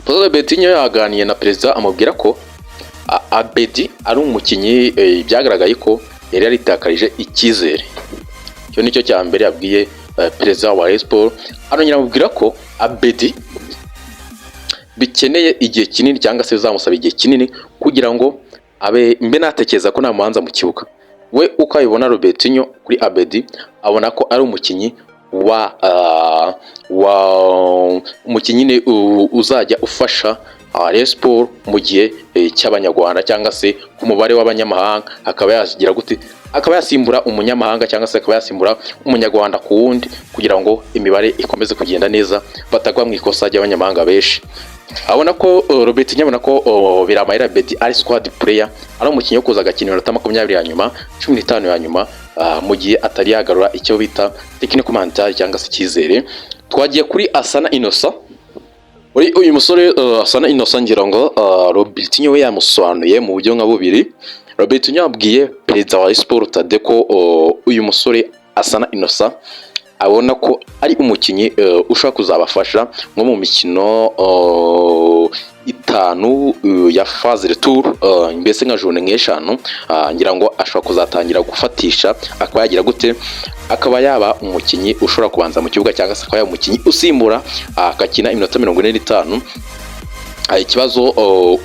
Robertinho yaganiye na perezida amubwira ko Abedi ari umukinnyi byagaragaye ko yari yaritakarije icyizere. Cyo nicyo cya mbere yabwiye perezida wa Rayon Sports, arongera amubwira ko Abedi bikeneye igihe kinini cyangwa se bizamusaba igihe kinini kugira ngo abe mbe natekereza ko namuhanza mu kibuga. We uko ayibona Robertinho kuri Abedi abona ko ari umukinnyi umukinnyi uzajya ufasha Rayon Sports mu gihe cy'abanyarwanda cyangwa se ku mubare w'abanyamahanga, akaba yagira gute, akaba yasimbura umunyamahanga cyangwa se akaba yasimbura umunyarwanda ku wundi kugira ngo imibare ikomeze kugenda neza batagwa mu ikosa ry'abanyamahanga benshi. Abona ko Robertinho abona ko Biramayira Abedi ari squad player, ari umukinnyi wo kuza agakina iminota 20 ya nyuma 15 ya nyuma mu gihe atari yagarura icyo bita technical mental cyangwa se icyizere. Twagiye kuri Asana Innocent. Uyu musore Asana Innocent ngira ngo Robertinho we yamusobanuye mu buryo nka bubiri. Robertinho yabwiye perezida wa Sport Tade ko uyu musore Asana Innocent abona ko ari umukinnyi ushaka kuzabafasha nko mu mikino 5 ya phase retour, mbese nka journée nk'eshanu, ngira ngo ashobora kuzatangira gufatisha, akaba yagira gute, akaba yaba umukinnyi ushobora kubanza mu kibuga cyangwa se akaba yaba umukinnyi usimbura akakina iminota 45. Ikibazo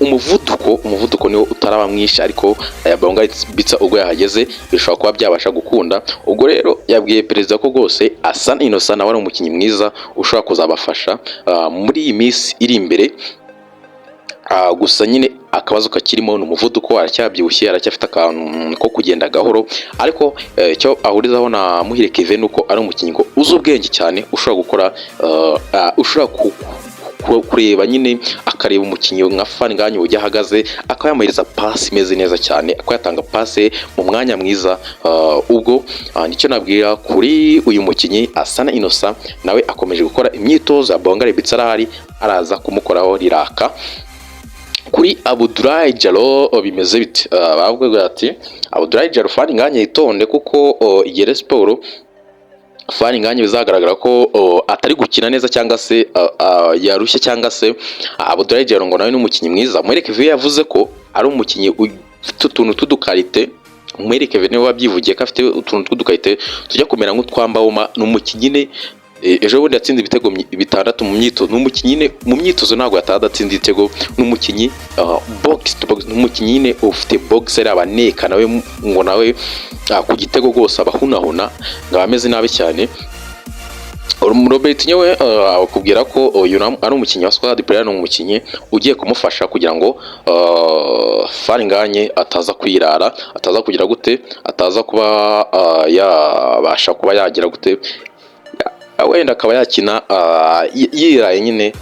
umuvuduko niwo utaraba mwinshi, ariko yabonga bitsa ubwo yahageze bishobora kuba byabasha gukunda. Ubwo rero yabwiye perezida ko rwose Asana Innocent nawe ari umukinnyi mwiza ushobora kuzabafasha muri iyi minsi iri imbere. Gusa nyine akabazo kakirimo n'umuvuduko, aracyabyibushye, aracyafite akantu ko kugenda gahoro, ariko cyo ahurizaho na Muhire Kevin uko ari umukinnyi ngo uzi ubwenge cyane, ushobora gukora ushobora kureba nyine akareba umukinnyi nka Fanganyo ujya ahagaze akaba yamuhereza pass imeze neza cyane, akaba yatanga pass mu mwanya mwiza. Ubwo nicyo nabwira kuri uyu mukinnyi Asana Innocent, nawe akomeje gukora imyitozo ya Bongare Bitsarahari, araza kumukoraho riraka. Kuri Abdoulaye Diallo bimeze bite? Bavuga ati Abdoulaye Diallo Fanganyo yitonde kuko igere Sport Fanganyo bizagaragara ko atari gukina neza cyangwa se yarushye, cyangwa se Abdoulaye Diallo ngo nawe n'umukinnyi mwiza. Muhereke Kevin yavuze ko ari umukinnyi ufite utuntu tudukarite. Muhereke Kevin niwe wabyivugiye ko afite utuntu tudukarite tujya kumera nk'utwambawoma. N'umukinnyi ejo bundi yatsinze ibitego 6 mu myitozo. N'umukinnyi mu myitozo ntabwo yatadatsinze ibitego. N'umukinnyi box to box, n'umukinnyi ufite box ari abaneka nawe ngo nawe ku gitego rwose abahunahuna ngo ameze nabi cyane. Robertinho we akubwira ko ari umukinnyi wa squad player, n'umukinnyi ugiye kumufasha kugira ngo Fanganyo ataza kwirara, ataza kugira gute, ataza kuba yabasha kuba yagira gute, wenda akaba yakina yiraye nyine.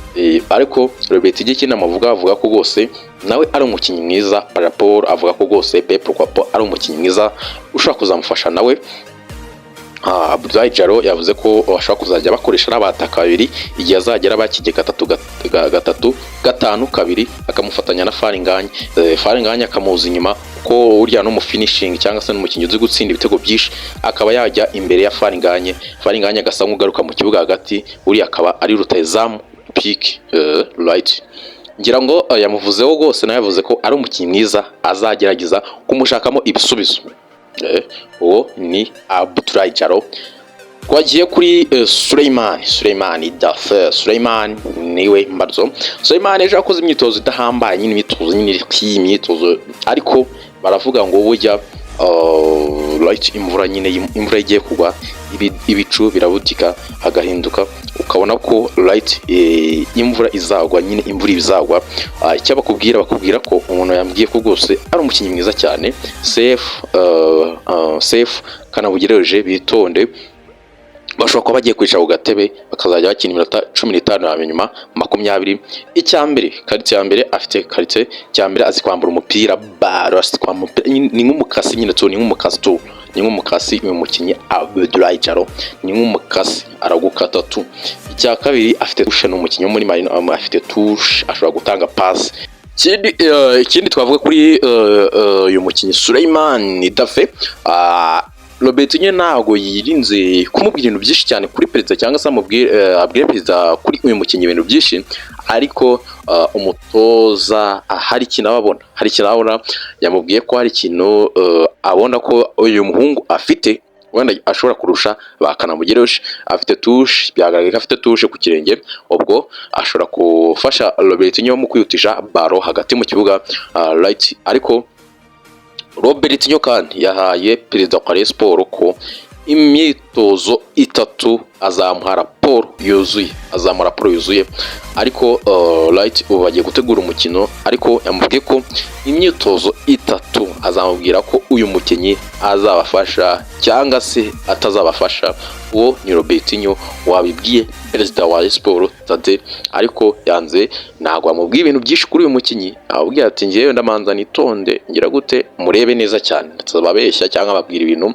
Ariko Robertinho ikina avuga ko rwose nawe ari umukinnyi mwiza. Rapport avuga ko rwose Pep Kwapo ari umukinnyi mwiza ushobora kuzamufasha nawe. Abdoulaye Diallo yavuze ko bashobora kuzajya bakoresha n'abataka babiri igihe azagera bakijye 3-5-2 akamufatanya na Fanganyo. Fanganyo akamuza inyuma ko urya no mu finishing cyangwa se n'umukinnyi uzi gutsinda ibitego byinshi, akaba yajya imbere ya Fanganyo agasa nk'ugaruka mu kibuga hagati, uri akaba ari rutayezamu pick right. Ngira ngo yamuvuzeho rwose, nawe yavuze ko ari umukinnyi mwiza azagerageza kumushakamo ibisubizo. Uwo ni Abdoulaye Diallo. Twagiye kuri Suleiman Dafer. Suleiman niwe mbazo. Suleiman ejo akoze imyitozo idahambaye, nyine imyitozo ariko baravuga ngo burya right imvura igiye kugwa, ibicu birabutika hagahinduka, ukabona ko right imvura izagwa, nyine imvura ibizagwa. Icyo bakubwira ko umuntu yambwiye ko rwose ari umukinnyi mwiza cyane, safe kanabugereje, bitonde. Bashobora kuba bagiye kwicara ku gatebe bakazajya bakina iminota 15 nyuma 20. Icyambere karite ya mbere afite karite cyambere azi kwambura umupira barasi ni nk'umukasi nyine ni nk'umukasi uyu mukinnyi Abdoulaye Diallo ni nk'umukasi aragukata tu. Icya kabiri afite touche, n'umukinnyi muri Marino afite touche, ashobora gutanga pass. Ikindi twavuga kuri uyu mukinnyi Suleiman Dafe, Robertinho ntago yirinze kumubwira ibintu byinshi cyane kuri perezida, cyangwa se abwire perezida kuri uyu mukinnyi ibintu byinshi, ariko umutoza hari ikintu abona, yamubwiye ko hari ikintu abona ko uyu muhungu afite wenda ashobora kurusha bakanamugereje, afite touche, byagaragaye ko afite touche ku kirenge, ubwo ashobora gufasha Robertinho mu kwihutisha baro hagati mu kibuga right. Ariko Robertinho kandi yahaye perezida wa Rayon Sports ko imyitozo 3 azamuha raporo yuzuye, ariko right ubu bagiye gutegura umukino, ariko yamubwiye ko imyitozo 3 azamubwira ko uyu mukinnyi azabafasha cyangwa se atazabafasha. Uwo ni Robertinho wabibwiye perezida wa Rayon Sports Tade, ariko yanze ntabwo amubwiye ibintu byinshi kuri uyu mukinnyi, ababwira ati ngiye ndamanza nitonde ngira gute murebe neza cyane, ndababeshya cyangwa babwira ibintu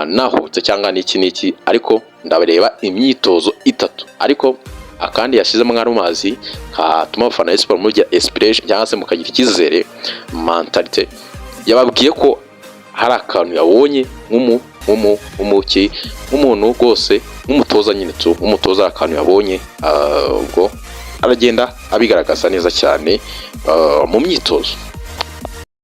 nahutse cyangwa niki, ariko ndabareba imyitozo 3. Ariko akandi yashizemo mwari mazi katuma abafana Rayon Sports mujya inspiration cyangwa se mukagira ikizere mentalite, yababwiye ko hari akantu yabonye nk'umuntu rwose nk'umutoza nyine nk'umutoza akantu yabonye, ubwo aragenda abigaragaza neza cyane mu myitozo.